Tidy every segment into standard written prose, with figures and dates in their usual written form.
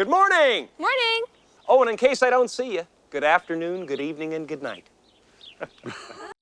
Good morning! Morning! Oh, and in case I don't see you, good afternoon, good evening, and good night.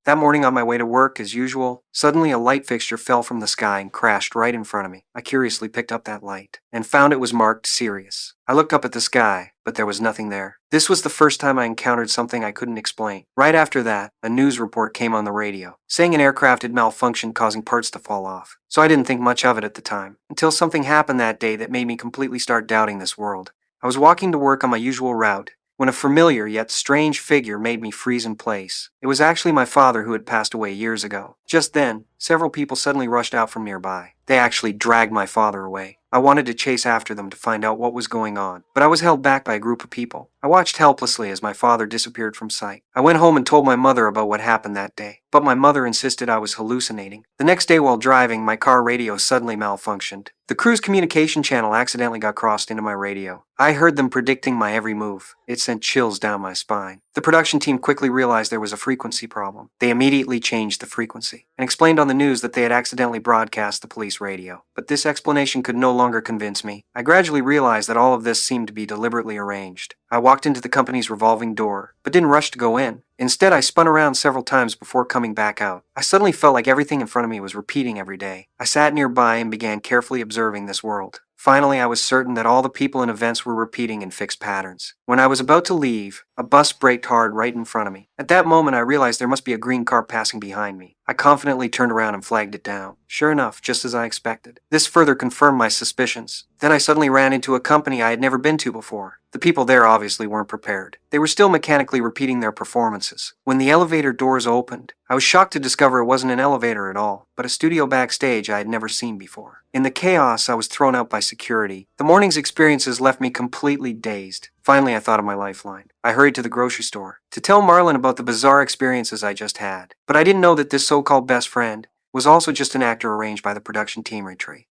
That morning on my way to work, as usual, suddenly a light fixture fell from the sky and crashed right in front of me. I curiously picked up that light and found it was marked Sirius. I looked up at the sky, but there was nothing there. This was the first time I encountered something I couldn't explain. Right after that, a news report came on the radio, saying an aircraft had malfunctioned, causing parts to fall off. So I didn't think much of it at the time, until something happened that day that made me completely start doubting this world. I was walking to work on my usual route, when a familiar yet strange figure made me freeze in place. It was actually my father, who had passed away years ago. Just then, several people suddenly rushed out from nearby. They actually dragged my father away. I wanted to chase after them to find out what was going on, but I was held back by a group of people. I watched helplessly as my father disappeared from sight. I went home and told my mother about what happened that day, but my mother insisted I was hallucinating. The next day while driving, my car radio suddenly malfunctioned. The crew's communication channel accidentally got crossed into my radio. I heard them predicting my every move. It sent chills down my spine. The production team quickly realized there was a frequency problem. They immediately changed the frequency and explained on the news that they had accidentally broadcast the police radio. But this explanation could no longer convince me. I gradually realized that all of this seemed to be deliberately arranged. I walked into the company's revolving door, but didn't rush to go in. Instead, I spun around several times before coming back out. I suddenly felt like everything in front of me was repeating every day. I sat nearby and began carefully observing this world. Finally, I was certain that all the people and events were repeating in fixed patterns. When I was about to leave, a bus braked hard right in front of me. At that moment, I realized there must be a green car passing behind me. I confidently turned around and flagged it down. Sure enough, just as I expected. This further confirmed my suspicions. Then I suddenly ran into a company I had never been to before. The people there obviously weren't prepared. They were still mechanically repeating their performances. When the elevator doors opened, I was shocked to discover it wasn't an elevator at all, but a studio backstage I had never seen before. In the chaos, I was thrown out by security. The morning's experiences left me completely dazed. Finally, I thought of my lifeline. I hurried to the grocery store to tell Marlon about the bizarre experiences I just had. But I didn't know that this so-called best friend was also just an actor arranged by the production teamery tree.